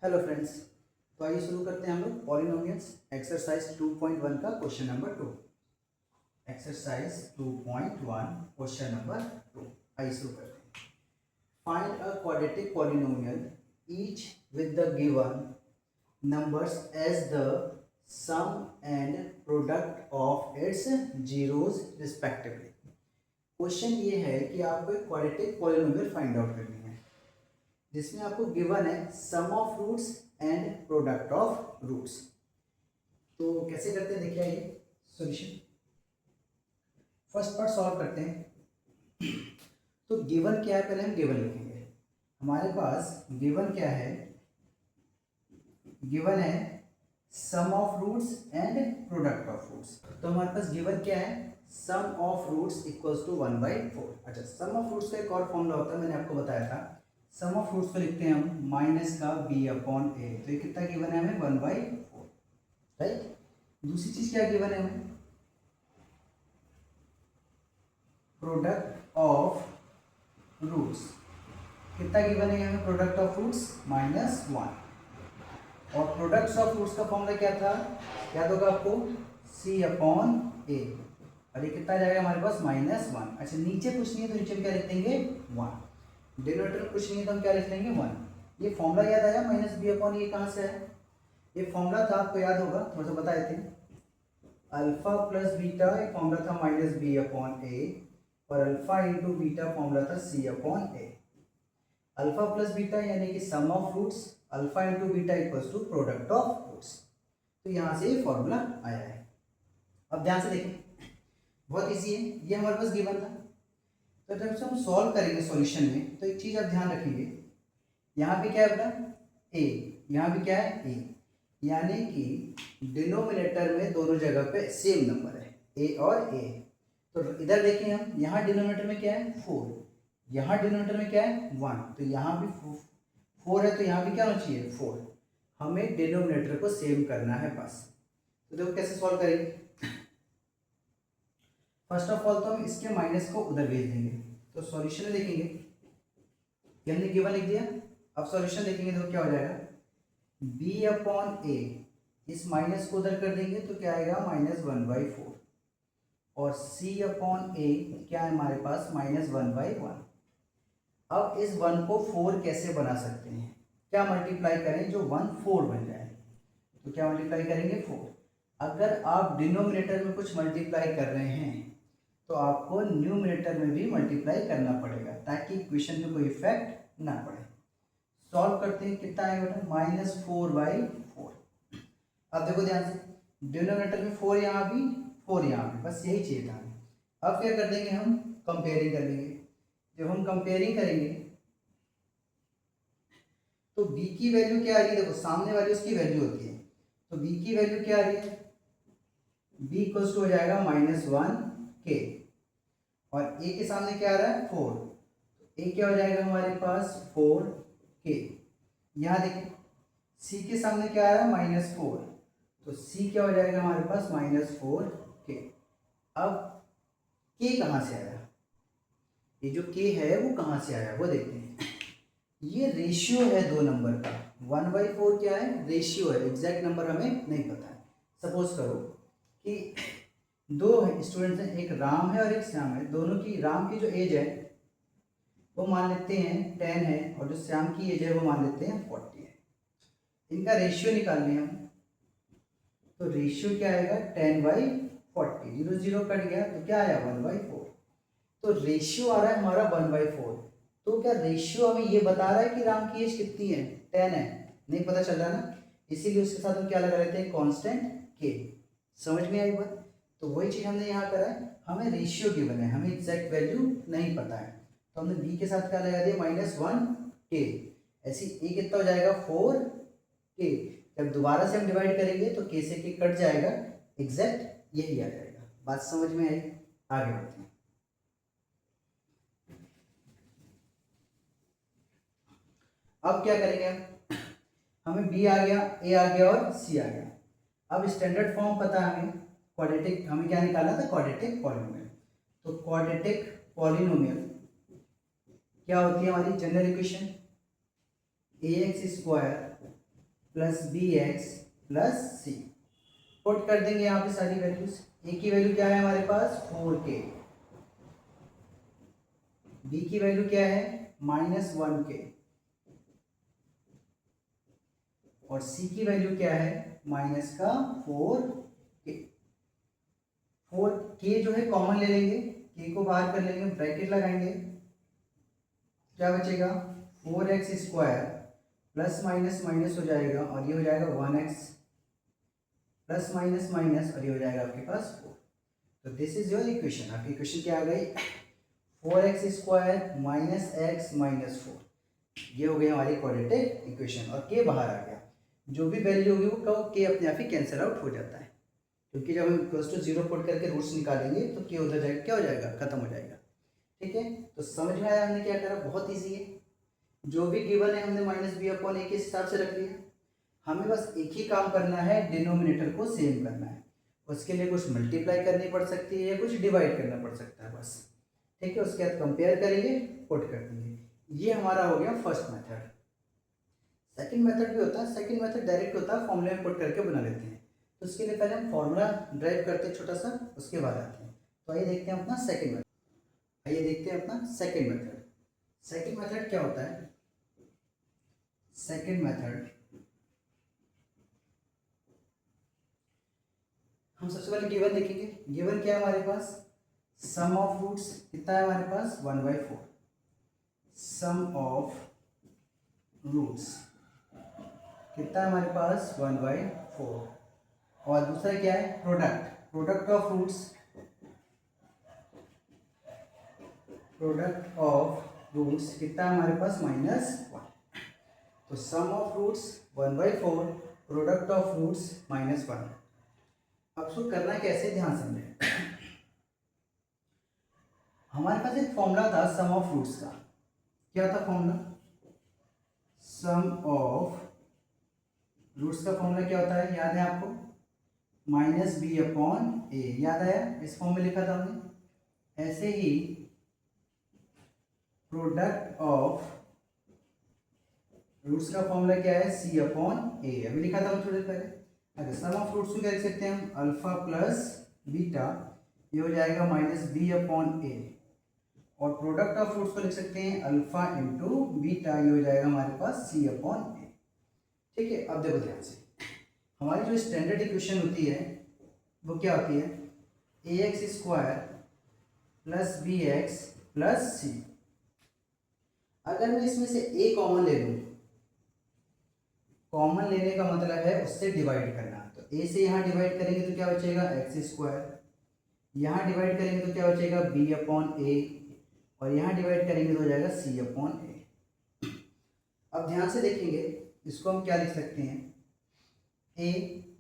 Hello friends. तो आइए शुरू करते हैं हम लोग पॉलिनोमियल्स एक्सरसाइज 2.1 का question number 2। Exercise 2.1 question number 2। आइए शुरू करते हैं। Find a quadratic polynomial each with the given numbers as the sum and product of its zeroes respectively. Question ये है कि आपको एक क्वाड्रेटिक पॉलिनोमियल फाइंड आउट करनी है जिसमें आपको गिवन है sum of roots and product of roots. तो कैसे करते हैं देखिए, आइए सॉल्यूशन फर्स्ट पार्ट सॉल्व करते हैं। तो गिवन क्या है, पहले हम गिवन लिखेंगे। हमारे पास गिवन क्या है, गिवन है sum of roots and product of roots. तो हमारे पास गिवन क्या है, sum of roots equals to 1/4। अच्छा, सम ऑफ रूट्स का एक और फॉर्मूला होता है, मैंने आपको बताया था। सम ऑफ रूट्स को लिखते हैं हम माइनस का b अपॉन ए। तो ये कितना गिवन है हमें, 1/4, राइट। दूसरी चीज क्या गिवन है हमें, प्रोडक्ट ऑफ रूट्स। कितना गिवन है हमें प्रोडक्ट ऑफ रूट्स, -1। और प्रोडक्ट्स ऑफ रूट्स का फॉर्मूला क्या था, याद होगा आपको, c अपॉन ए। और ये कितना जाएगा हमारे पास, -1। अच्छा, नीचे कुछ नहीं है तो नीचे हम क्या लिख देंगे, 1। डिनोमिनेटर में कुछ नहीं है तो हम क्या लिख लेंगे, 1। ये फॉर्मूला याद आया, -b अपॉन ये कहाँ से है, ये फॉर्मूला था, आपको याद होगा, थोड़ा सा बताए थे। अल्फा प्लस बीटा, ये फॉर्मूला था -b अपॉन ए, और अल्फा इंटू बीटा फॉर्मूला था c upon a. Alpha plus beta यानी कि sum of roots, alpha into beta equals to product of roots. तो यहाँ से ये फॉर्मूला आया है। अब ध्यान से देखें, बहुत इजी है, ये हमारे पास गिवन था। तो जब से हम सॉल्व करेंगे सॉल्यूशन में, तो एक चीज़ आप ध्यान रखेंगे, यहाँ पे क्या है बेटा, a, यहाँ भी क्या है, a, यानी कि डिनोमिनेटर में दोनों जगह पे सेम नंबर है, a और a। तो इधर देखें हम, यहाँ डिनोमिनेटर में क्या है, 4, यहाँ डिनोमिनेटर में क्या है, 1। तो यहाँ भी 4 है, तो यहाँ भी क्या होना चाहिए, 4। हमें डिनोमिनेटर को सेम करना है बस। तो देखो कैसे सॉल्व करेंगे। फर्स्ट ऑफ ऑल तो हम इसके माइनस को उधर भेज देंगे। तो सॉल्यूशन में देखेंगे, ये हमने गिवन लिख दिया। अब सॉल्यूशन देखेंगे तो क्या हो जाएगा, b अपॉन ए, इस माइनस को उधर कर देंगे तो क्या आएगा, -1/4। और c अपॉन ए क्या है हमारे पास, -1/1। अब इस 1 को 4 कैसे बना सकते हैं, क्या मल्टीप्लाई करें जो 1 4 बन जाए। तो क्या मल्टीप्लाई करेंगे, 4। अगर आप डिनोमिनेटर में कुछ मल्टीप्लाई कर रहे हैं तो आपको न्यूमिनेटर में भी मल्टीप्लाई करना पड़ेगा ताकि इक्वेशन में कोई इफेक्ट ना पड़े। सॉल्व करते हैं, कितना आएगा बेटा, -4/4। अब देखो ध्यान से, डिनोमिनेटर में 4 यहाँ भी, 4 यहाँ भी, बस यही चाहिए था हमें। अब क्या कर देंगे हम, कंपेयरिंग कर लेंगे। जब हम कंपेयरिंग करेंगे तो b की वैल्यू क्या आ रही है, देखो सामने वाली उसकी वैल्यू होती है, तो b की वैल्यू क्या आ रही है, b इक्वल्स टू हो जाएगा -1k, और a के सामने क्या आ रहा है, 4। तो a क्या हो जाएगा हमारे पास, 4k। यहाँ देखिए c के सामने क्या आ रहा है, -4, तो c क्या हो जाएगा हमारे पास, -4k। अब k कहाँ से आया, ये जो k है वो कहाँ से आया वो देखते हैं। ये रेशियो है दो नंबर का, 1/4 क्या है, रेशियो है, एग्जैक्ट नंबर हमें नहीं पता है। सपोज करो कि दो स्टूडेंट्स हैं, एक राम है और एक श्याम है। दोनों की, राम की जो एज है वो मान लेते हैं 10 है, और जो श्याम की एज है वो मान लेते हैं 40 है। इनका रेशियो निकालने हम, तो रेशियो क्या आएगा, 10/40, 0 0 कट गया तो क्या आया, 1/4। तो रेशियो आ रहा है हमारा 1/4। तो क्या रेशियो हमें ये बता रहा है कि राम की एज कितनी है, 10 है, नहीं पता चल रहा ना, इसीलिए उसके साथ हम क्या लगा लेते हैं, कांस्टेंट के। समझ में आई बात। तो वही चीज हमने यहाँ करा है, हमें रेशियो गिवन है, हमें एग्जैक्ट वैल्यू नहीं पता है, तो हमने b के साथ क्या लगा दिया, -1k। ऐसी a कितना हो जाएगा, 4k। जब दोबारा से हम डिवाइड करेंगे तो k से k कट जाएगा, एग्जैक्ट यही आ जाएगा। बात समझ में आई, आगे बढ़ते हैं। अब क्या करेंगे हमें b आ गया, a आ गया और c आ गया। अब स्टैंडर्ड फॉर्म पता है हमें, क्वाड्रेटिक, हमें क्या निकालना था, क्वाड्रेटिक पॉलिनोमियल। तो क्वाड्रेटिक पॉलिनोमियल क्या होती है हमारी general equation, ax² plus b x plus c. Put कर देंगे यहाँ पे सारी वैल्यूज। ए की वैल्यू क्या है हमारे पास 4k, बी की वैल्यू क्या है -1k, और सी की वैल्यू क्या है -4k। 4k जो है कॉमन ले लेंगे, k को बाहर कर लेंगे, ब्रैकेट लगाएंगे, क्या बचेगा 4x² प्लस माइनस माइनस हो जाएगा और ये हो जाएगा 1x प्लस माइनस माइनस और ये हो जाएगा आपके पास 4। तो दिस इज योर इक्वेशन। आपकी इक्वेशन क्या आ गई 4x² माइनस x माइनस 4। ये हो गई हमारी क्वाड्रेटिक इक्वेशन और k बाहर आ गया। जो भी वैल्यू होगी वो k अपने आप ही कैंसिल आउट हो जाता है, क्योंकि जब हम इक्वल्स टू 0 पुट करके रूट्स निकालेंगे तो k उधर जाएगा, क्या हो जाएगा खत्म हो जाएगा। ठीक है, तो समझ में आया हमने क्या करा, बहुत ईजी है। जो भी गिवन है हमने -b/a के हिसाब से रख लिया। हमें बस एक ही काम करना है, डिनोमिनेटर को सेम करना है। उसके लिए कुछ मल्टीप्लाई करनी पड़ सकती है या कुछ डिवाइड करना पड़ सकता है बस। ठीक है, उसके बाद कंपेयर करेंगे, पुट कर देंगे। ये हमारा हो गया फर्स्ट मेथड। सेकंड मेथड भी होता है, सेकंड मेथड डायरेक्ट होता है, फॉर्मूले में पुट करके बना लेते हैं। तो उसके लिए पहले हम फॉर्मूला ड्राइव करते हैं छोटा सा, उसके बाद आते हैं। तो आइए देखते हैं अपना सेकंड मेथड। आइए देखते हैं अपना सेकंड मेथड। सेकंड मेथड क्या होता है, सेकंड मेथड हम सबसे पहले गिवन देखेंगे। गिवन क्या है हमारे पास, सम ऑफ रूट्स कितना है हमारे पास 1/4, सम ऑफ रूट्स कितना है हमारे पास 1/4, और दूसरा क्या है product, product of roots, product of roots कितना है हमारे पास -1। तो sum of roots 1/4, product of roots -1। अब इसको करना कैसे, ध्यान समझें। हमारे पास एक फॉर्मूला था सम ऑफ रूट्स का। क्या था फॉर्मूला, सम ऑफ रूट्स का फॉर्मूला क्या होता है, याद है आपको -b/a, याद आया, इस फॉर्म में लिखा था हमने। ऐसे ही प्रोडक्ट ऑफ रूट्स का फॉर्मूला क्या है c/a, अभी लिखा था हम थोड़ी देर पहले। अगर सम ऑफ रूट्स को क्या लिख सकते हैं हम, अल्फा प्लस बीटा, ये हो जाएगा -b/a, और प्रोडक्ट ऑफ रूट्स को लिख सकते हैं अल्फा इंटू बीटा, ये हो जाएगा हमारे पास c/a। ठीक है, अब देखो ध्यान से, हमारी जो स्टैंडर्ड इक्वेशन होती है वो क्या होती है ax² plus bx plus c। अगर मैं इसमें से a कॉमन ले लूँ, कॉमन लेने का मतलब है उससे डिवाइड करना। तो a से यहाँ डिवाइड करेंगे तो क्या बचेगा x², यहाँ डिवाइड करेंगे तो क्या बचेगा b/a, और यहाँ डिवाइड करेंगे तो हो जाएगा c/a। अब ध्यान से देखेंगे, इसको हम क्या लिख सकते हैं, a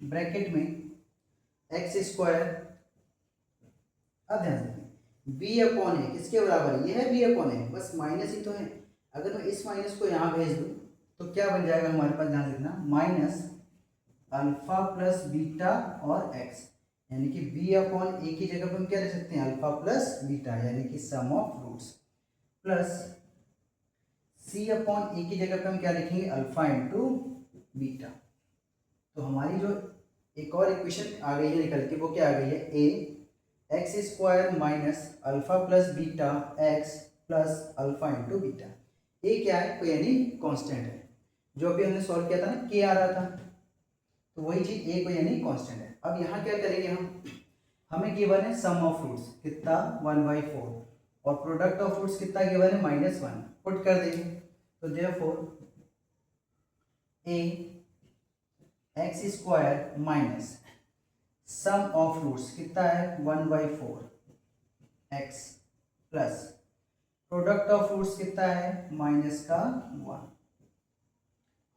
ब्रैकेट में x², अब ध्यान से b/a किसके बराबर है, ये है b/a, बस माइनस ही तो है। अगर मैं इस माइनस को यहाँ भेज दूँ तो क्या बन जाएगा हमारे पास, ध्यान रखना, माइनस अल्फा प्लस बीटा और x, यानी कि b/a की जगह पर हम क्या लिख सकते हैं अल्फा प्लस बीटा, यानी कि sum of roots, plus c/a की जगह पर हम क्या लिखेंगे अल्फा इंटू बीटा। तो हमारी जो एक और इक्वेशन आ गई है निकल के, वो क्या आ गई है, a x² minus alpha plus beta x plus alpha into beta. A क्या है, कोई यानी कांस्टेंट है, जो अभी हमने सॉल्व किया था ना के आ रहा था, तो वही चीज ए कोई यानी कांस्टेंट है। अब यहाँ क्या करेंगे हम, हमें गिवन है सम ऑफ रूट्स कितना 1/4, और प्रोडक्ट ऑफ रूट्स कितना गिवन है -1, पुट कर देंगे। तो therefore a x² minus sum of roots कितना है 1/4 x plus product of roots कितना है -1।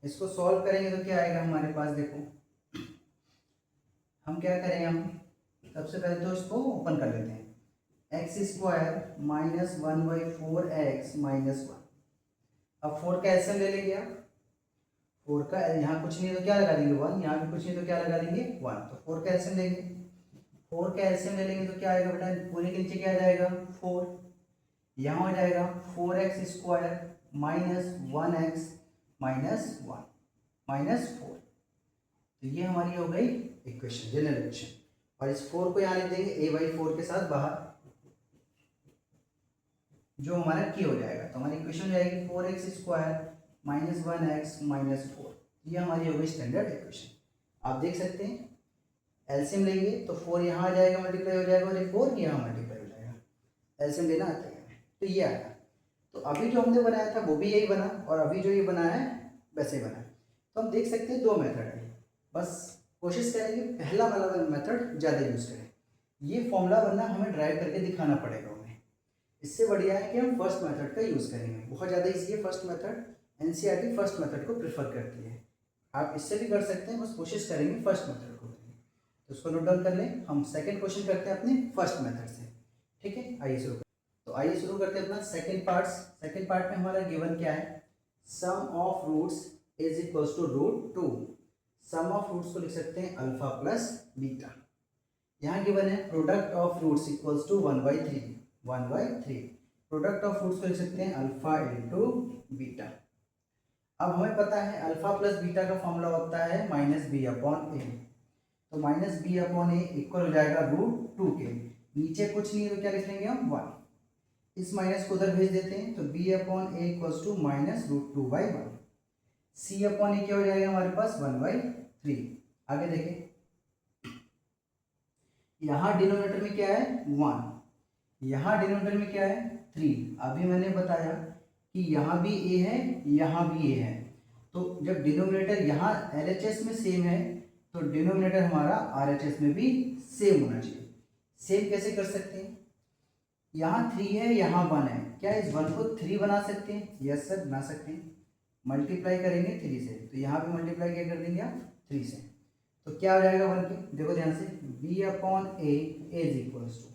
इसको सॉल्व करेंगे तो क्या आएगा हमारे पास, देखो हम क्या करेंगे, हम सबसे पहले तो इसको ओपन कर लेते हैं, x² माइनस 1/4 x -1। अब 4 का एलसीएम ले लेंगे आप, 4 का यहाँ कुछ नहीं तो क्या लगा देंगे 1, यहाँ भी कुछ नहीं तो क्या लगा देंगे 1, तो 4 का एलसीएम लेंगे। 4 का एलसीएम ले लेंगे तो क्या आएगा बेटा, पूरे के नीचे क्या आ जाएगा 4, यहाँ हो जाएगा 4x² माइनस 1x -1 -4। तो ये हमारी हो गई इक्वेशन, जनरल इक्वेशन। और इस 4 को यहाँ लिख देंगे a/4 के साथ बाहर, जो हमारा k हो जाएगा। तो हमारी इक्वेशन हो जाएगी 4x² - 1x - 4। ये हमारी हो गई स्टैंडर्ड इक्वेशन। आप देख सकते हैं एलसीएम लेंगे तो 4 यहाँ आ जाएगा, मल्टीप्लाई हो जाएगा, और ये 4 यहाँ मल्टीप्लाई हो जाएगा। एलसीएम लेना आता है, तो ये आया। तो अभी जो हमने बनाया था वो भी यही बना, और अभी जो ये बना है वैसे ही बना है। तो हम देख सकते हैं 2 मेथड है, बस कोशिश करेंगे पहला वाला मेथड ज़्यादा यूज़ करें। ये फॉर्मूला वरना हमें ड्राइव करके दिखाना पड़ेगा उन्हें। इससे बढ़िया है कि हम फर्स्ट मेथड का यूज़ करेंगे, बहुत ज़्यादा ईजी है first method. NCERT first method को प्रेफर करती है। आप इससे भी कर सकते हैं, बस कोशिश करेंगे फर्स्ट मेथड को करेंगे। तो उसको नोट डाउन कर लें। हम सेकंड क्वेश्चन करते हैं अपने फर्स्ट मेथड से, ठीक है। आइए शुरू तो आइए शुरू करते हैं अपना सेकंड पार्ट। सेकंड पार्ट में हमारा गिवन क्या है, sum of roots is equals to √2। Sum of roots को लिख सकते हैं अल्फा प्लस बीटा। यहाँ गिवन है product of roots equals to 1/3। 1/3 product of roots को लिख सकते हैं अल्फा इंटू बीटा। अब हमें पता है अल्फा प्लस बीटा का फॉर्मूला होता है -b/a। तो -b/a इक्वल हो जाएगा √2 के। नीचे कुछ नहीं है तो क्या लिख लेंगे हम 1। इस माइनस को उधर भेज देते हैं, तो b/a इक्वल्स टू -√2/1। c/a क्या हो जाएगा हमारे पास 1/3। आगे देखें, यहाँ डिनोमिनेटर में क्या है 1, यहाँ डिनोमिनेटर में क्या है 3। अभी मैंने बताया कि यहाँ भी a है, यहाँ भी a है। तो जब डिनोमिनेटर यहाँ LHS में सेम है तो डिनोमिनेटर हमारा RHS में भी सेम होना चाहिए। सेम कैसे कर सकते हैं, यहाँ 3 है, यहाँ 1 है, क्या इस 1 को 3 बना सकते हैं? यस सर, बना सकते हैं। मल्टीप्लाई करेंगे 3 से, तो यहाँ भी मल्टीप्लाई क्या कर देंगे आप 3 से, तो क्या हो जाएगा 1 के। देखो ध्यान से, b/a is equals to,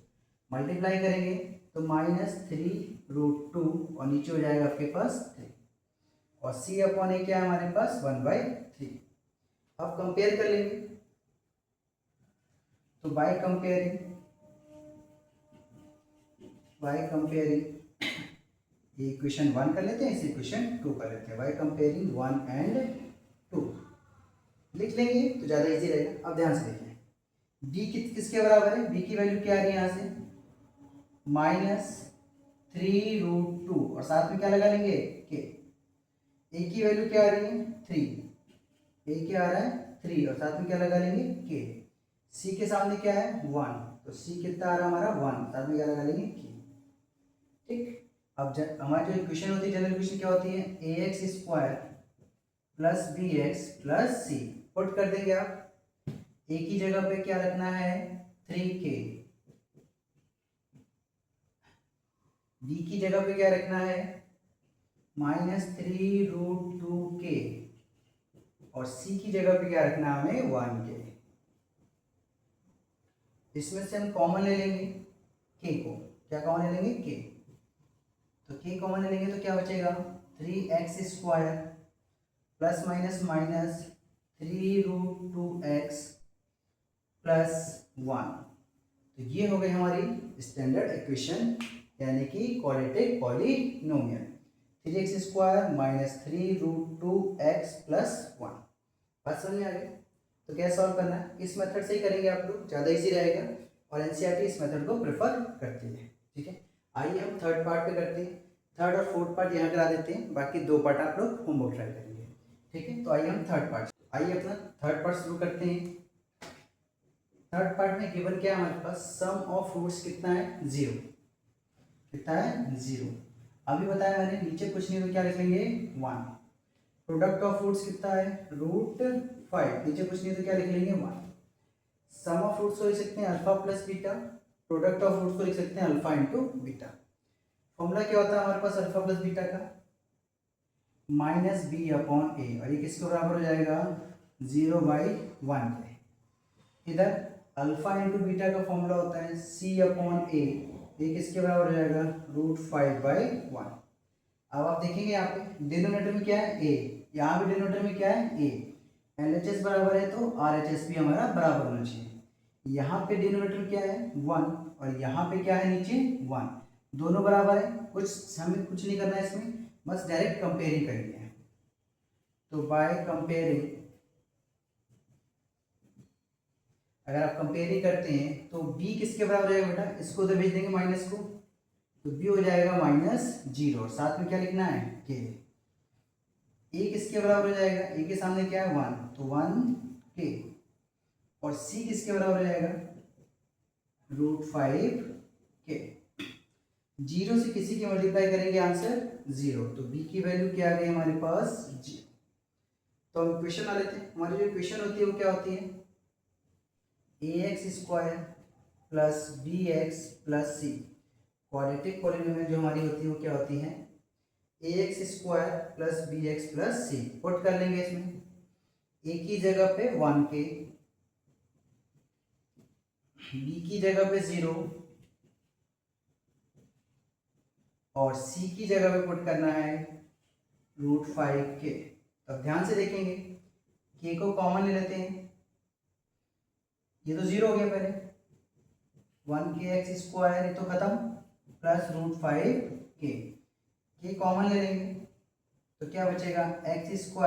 multiply करेंगे तो -3√2 और नीचे हो जाएगा आपके पास 3, और c/a क्या है हमारे पास 1/3। अब कंपेयर कर लेंगे, तो बाय कंपेयरिंग ये इक्वेशन 1 कर लेते हैं, इस इक्वेशन 2 कर लेते हैं। बाय कंपेयरिंग 1 एंड 2 लिख लेंगे तो ज़्यादा इजी रहेगा। अब ध्यान से देखिए, b किसके बराबर है, b की वैल्यू क्या आ रही है यहाँ से -3√2, और साथ में क्या लगा लेंगे k। a की वैल्यू क्या आ रही है 3, a क्या आ रहा है 3, और साथ में क्या लगा लेंगे k। c के सामने क्या है 1, तो c कितना आ रहा है हमारा 1, साथ में क्या लगा लेंगे k, ठीक। अब हमारी जो इक्वेशन होती है, जनरल इक्वेशन क्या होती है, ax² + bx + c। पुट कर देंगे आप, a की जगह पे क्या रखना है 3k, b की जगह पे क्या रखना है -3√2k, और c की जगह पे क्या रखना है हमें 1k। इसमें से हम कॉमन ले लेंगे k को, क्या कॉमन ले लेंगे k, तो k कॉमन ले लेंगे तो क्या बचेगा 3x² ± -3√2x + 1। तो ये हो गई हमारी स्टैंडर्ड इक्वेशन, यानी कि क्वाड्रेटिक पॉलिनोमियल। 3x² - 3√2x + 1। बात समझ में आ गई। तो कैसे सॉल्व करना है, इस मेथड से ही करेंगे आप लोग, ज़्यादा इजी रहेगा, और एनसीईआरटी इस मेथड को प्रेफर करती है, ठीक है। आइए हम थर्ड पार्ट पे करते हैं। थर्ड और फोर्थ पार्ट यहाँ करा देते हैं, बाकी 2 पार्ट आप लोग होमवर्क ट्राई करेंगे, ठीक है। तो आइए हम थर्ड पार्ट, आइए अपना थर्ड पार्ट शुरू करते हैं। थर्ड पार्ट में गिवन क्या है हमारे पास, सम ऑफ रूट्स कितना है 0, कितना है 0। अभी बताया मैंने, नीचे कुछ नहीं तो क्या लिख लेंगे 1। प्रोडक्ट ऑफ रूट्स कितना है √5, नीचे कुछ नहीं तो क्या लिख लेंगे 1। सम ऑफ रूट्स को लिख सकते हैं alpha plus beta, product of roots को लिख सकते हैं अल्फा इंटू बीटा। फॉर्मूला क्या होता है हमारे पास अल्फा प्लस बीटा का -b/a, और ये किसके बराबर हो जाएगा 0/1 के। इधर अल्फा इंटू बीटा का फॉर्मूला होता है c/a, ये किसके बराबर हो जाएगा √5/1। अब आप देखेंगे यहाँ पे डिनोमिनेटर में क्या है a, यहाँ भी डिनोमिनेटर में क्या है a, LHS बराबर है तो RHS भी हमारा बराबर होना चाहिए। यहाँ पे डिनोमिनेटर क्या है 1, और यहाँ पे क्या है नीचे 1, दोनों बराबर है। हमें कुछ नहीं करना है इसमें, बस डायरेक्ट कंपेयरिंग करनी है। तो बाय कंपेयरिंग अगर आप कंपेयरिंग करते हैं तो b किसके बराबर हो जाएगा बेटा, इसको उधर भेज देंगे माइनस को, तो b हो जाएगा -0 और साथ में क्या लिखना है k। a किसके बराबर हो जाएगा, a के सामने क्या है 1, तो 1 k। और c किसके बराबर हो जाएगा √5 k। 0 से किसी की मल्टीप्लाई करेंगे आंसर 0, तो b की वैल्यू क्या आ गई हमारे पास 0। तो हम क्वेश्चन आ लेते हैं। हमारी जो क्वेश्चन होती है वो क्या होती है, ax² plus bx plus c। Quadratic polynomial जो हमारी होती है वो क्या होती है, ax² plus bx plus c। Put कर लेंगे इसमें, a की जगह पे 1k, b की जगह पे 0 और c की जगह पे पुट करना है √5k। अब ध्यान से देखेंगे, k को कॉमन ले लेते हैं, ये तो 0 हो गया पहले, 1kx² ये तो खत्म, प्लस √5k, k कॉमन ले लेंगे तो क्या बचेगा x²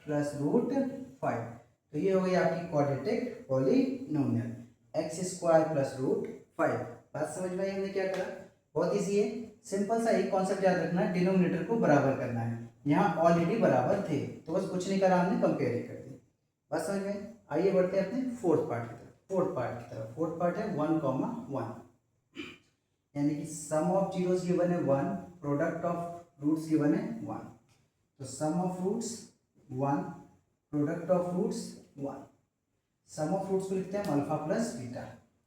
प्लस √5। तो ये हो गई आपकी क्वाड्रेटिक पॉलिनोमियल, x² प्लस √5। बात समझ में आई हमने क्या करा, बहुत ईजी है, सिंपल सा एक कॉन्सेप्ट याद रखना है, डिनोमिनेटर को बराबर करना है। यहाँ ऑलरेडी बराबर थे तो बस कुछ नहीं करा हमने, कंपेयर कर दी। बात समझ में, आइए बढ़ते हैं अपने फोर्थ पार्ट की तरफ। फोर्थ पार्ट है 1,1, यानी कि सम ऑफ जीरोस गिवन है 1, प्रोडक्ट ऑफ रूट्स गिवन है 1। तो sum of roots 1, product of roots 1। Sum of roots को लिखते हैं अल्फा प्लस बीटा,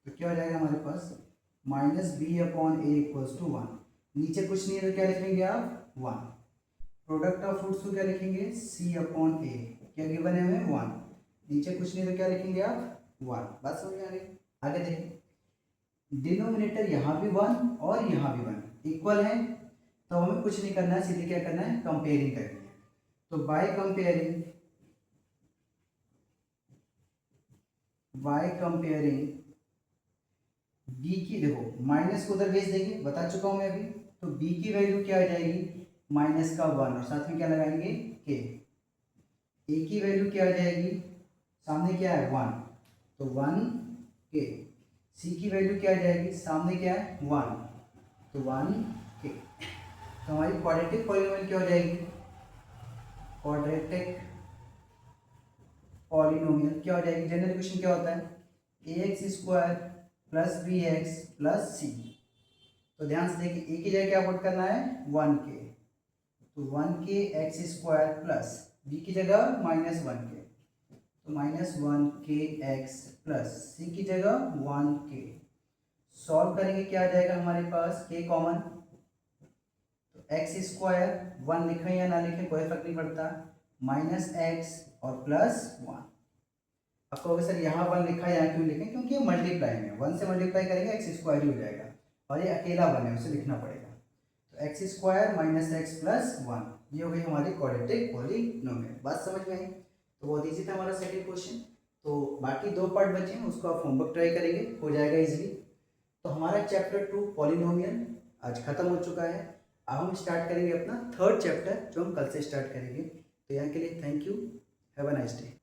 तो क्या हो जाएगा हमारे पास -b/a = 1। नीचे कुछ नहीं है तो क्या लिखेंगे आप 1। प्रोडक्ट ऑफ रूट्स को क्या लिखेंगे c/a, क्या गिवन है हमें 1, नीचे कुछ नहीं तो क्या लिखेंगे आप 1। बात समझ में आ गई। आगे देखिए, डिनोमिनेटर यहाँ भी 1 और यहाँ भी 1 इक्वल है, तो हमें कुछ नहीं करना है, सीधे क्या करना है कंपेयरिंग करनी है। तो बाय कंपेयरिंग b की, देखो माइनस को उधर भेज देंगे, बता चुका हूं मैं अभी, तो b की वैल्यू क्या आ जाएगी -1 और साथ में क्या लगाएंगे k। a की वैल्यू क्या आ जाएगी, सामने क्या है 1, तो 1k। c की वैल्यू क्या आ जाएगी, सामने क्या है 1, तो 1k। तो हमारी क्वाड्रेटिक पॉलिनोमियल क्या हो जाएगी, क्वाड्रेटिक पॉलिनोमियल क्या हो जाएगी, जनरल इक्वेशन क्या होता है ax² plus bx plus c। तो ध्यान से देखिए, a की जगह क्या पुट करना है 1k, तो 1k x² प्लस b की जगह -1k, तो -1k x प्लस c की जगह 1k। सॉल्व करेंगे क्या आ जाएगा हमारे पास, k कॉमन, तो x² 1 लिखें या ना लिखें कोई फर्क नहीं पड़ता, -x और +1। अब कहोगे सर यहाँ 1 लिखा है यहाँ क्यों लिखें, क्योंकि ये मल्टीप्लाई में 1 से मल्टीप्लाई करेंगे x² ही हो जाएगा और ये अकेला 1 है उसे लिखना पड़ेगा। तो x² -x +1, ये हो गई हमारी क्वाड्रेटिक पॉलिनोमियल। बात समझ में आई, तो बहुत ईजी था हमारा सेकंड क्वेश्चन। तो बाकी 2 पार्ट बचे हैं, उसको आप होमवर्क ट्राई करेंगे, हो जाएगा इजीली। तो हमारा चैप्टर 2 पॉलिनोमियल आज खत्म हो चुका है। अब हम स्टार्ट करेंगे अपना थर्ड चैप्टर, जो हम कल से स्टार्ट करेंगे। तो यहाँ के लिए thank you, have a nice day.